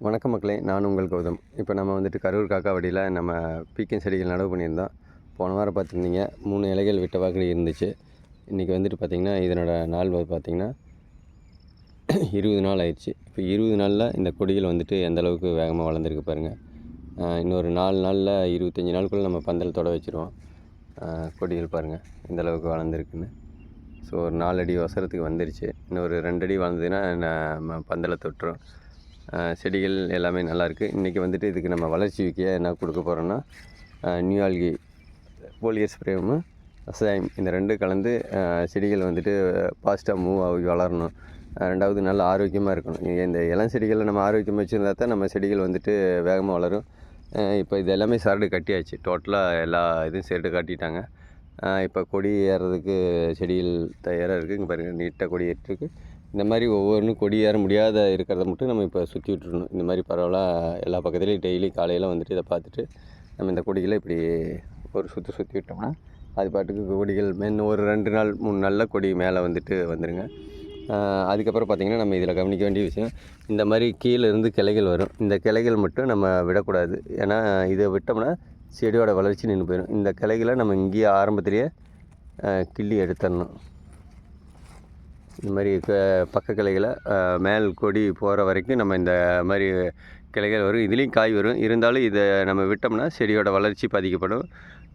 வணக்கம் மக்களே, நான் உங்கள் கௌதம். இப்போ நம்ம வந்துட்டு கரூர் காக்காவடியில் நம்ம பீக்கன் செடிகள் நடவு பண்ணியிருந்தோம். போன வாரம் பார்த்துருந்தீங்க 3 இலைகள் விட்ட வாக்கில் இருந்துச்சு. இன்றைக்கி வந்துட்டு பார்த்திங்கன்னா இதனோட நாள் பார்த்திங்கன்னா 20 நாள் ஆயிடுச்சு. இப்போ 20 நாளில் இந்த கொடிகள் வந்துட்டு எந்தளவுக்கு வேகமாக வளர்ந்துருக்கு பாருங்கள். இன்னொரு 4 நாளில் 25 நாளுக்குள்ளே நம்ம பந்தல் தொட வச்சுருவோம். கொடிகள் பாருங்கள் எந்தளவுக்கு வளர்ந்துருக்குன்னு. ஸோ ஒரு 4 அடி ஒசரத்துக்கு வந்துருச்சு. இன்னொரு 2 அடி வளர்ந்ததுன்னா நம்ம பந்தலை தொட்டுரும். செடிகள் எல்லாமே நல்லாயிருக்கு. இன்றைக்கி வந்துட்டு இதுக்கு நம்ம வளர்ச்சி விக்கையாக என்ன கொடுக்க போகிறோன்னா நியூ ஆல்கி போலியர் ஸ்ப்ரேமு அசைம் இந்த 2 கலந்து செடிகள் வந்துட்டு ஃபாஸ்ட்டாக மூவ் ஆகி வளரணும். ரெண்டாவது நல்ல ஆரோக்கியமாக இருக்கணும். இந்த இளம் செடிகளை நம்ம ஆரோக்கியமாக வச்சுருந்தா தான் நம்ம செடிகள் வந்துட்டு வேகமாக வளரும். இப்போ இது எல்லாமே சரடு கட்டியாச்சு. டோட்டலாக எல்லா இதுவும் சரடு கட்டிட்டாங்க. இப்போ கொடி ஏறுறதுக்கு செடிகள் தயாராக இருக்குது. இங்கே பாருங்கள், நீட்டாக கொடி ஏற்றிருக்கு. இந்த மாதிரி ஒவ்வொன்றும் கொடி ஏற முடியாத இருக்கிறத மட்டும் நம்ம இப்போ சுற்றி விட்டுருணும். இந்த மாதிரி பரவலாக எல்லா பக்கத்துலேயும் டெய்லி காலையில் வந்துட்டு இதை பார்த்துட்டு நம்ம இந்த கொடிகளை இப்படி ஒரு சுற்றி விட்டோம்னா அது பாட்டுக்கு கொடிகள் ஒரு 2 நாள் 3 நாளில் கொடி மேலே வந்துட்டு வந்துடுங்க. அதுக்கப்புறம் பார்த்திங்கன்னா நம்ம இதில் கவனிக்க வேண்டிய விஷயம், இந்த மாதிரி கீழே இருந்து கிளைகள் வரும். இந்த கிளைகள் மட்டும் நம்ம விடக்கூடாது. ஏன்னா இதை விட்டோம்னா செடியோட வளர்ச்சி நின்று போயிடும். இந்த கிளைகளை நம்ம இங்கேயே ஆரம்பத்திலேயே கிள்ளி எடுத்துடணும். இந்த மாதிரி பக்க கிளைகளை மேல் கொடி போகிற வரைக்கும் நம்ம இந்த மாதிரி கிளைகள் வரும். இதுலேயும் காய் வரும். இருந்தாலும் இதை நம்ம விட்டோம்னா செடியோட வளர்ச்சி பாதிக்கப்படும்,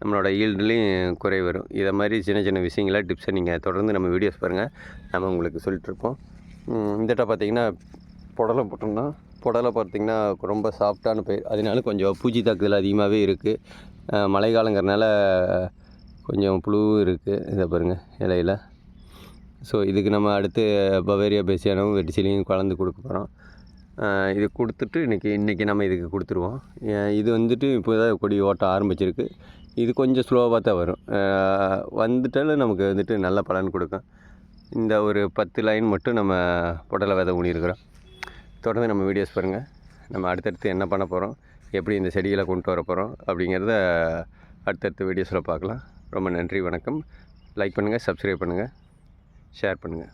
நம்மளோட ஈல்டுலேயும் குறை வரும். இதை மாதிரி சின்ன சின்ன விஷயங்களை டிப்ஸை நீங்கள் தொடர்ந்து நம்ம வீடியோஸ் பாருங்கள், நம்ம உங்களுக்கு சொல்லிட்டுருப்போம். இந்தட்ட பார்த்திங்கன்னா புடலை போட்டோம்னா புடலை பார்த்திங்கன்னா ரொம்ப சாஃப்டான பயிர், அதனால கொஞ்சம் பூச்சி தாக்குதல் அதிகமாகவே இருக்குது. மழை காலங்கிறனால கொஞ்சம் புழுவும் இருக்குது. இதை பாருங்கள் இலையில். ஸோ இதுக்கு நம்ம அடுத்து பவேரியா பேசியானவும் வெட்டிச்சிலையும் கலந்து கொடுக்க போகிறோம். இது கொடுத்துட்டு இன்றைக்கி நம்ம இதுக்கு கொடுத்துருவோம். இது வந்துட்டு இப்போ தான் கொடி ஓட்ட ஆரம்பிச்சிருக்கு. இது கொஞ்சம் ஸ்லோவாக தான் வரும். வந்துட்டாலும் நமக்கு வந்துட்டு நல்ல பலன் கொடுக்கும். இந்த ஒரு 10 லைன் மட்டும் நம்ம புடலை விதை ஊனியிருக்கிறோம். தொடர்ந்து நம்ம வீடியோஸ் பாருங்கள். நம்ம அடுத்தடுத்து என்ன பண்ண போகிறோம், எப்படி இந்த செடிகளை கொண்டு வர போகிறோம் அப்படிங்கிறத அடுத்தடுத்த வீடியோஸில் பார்க்கலாம். ரொம்ப நன்றி, வணக்கம். லைக் பண்ணுங்கள், சப்ஸ்கிரைப் பண்ணுங்கள், ஷேர் பண்ணுங்கள்.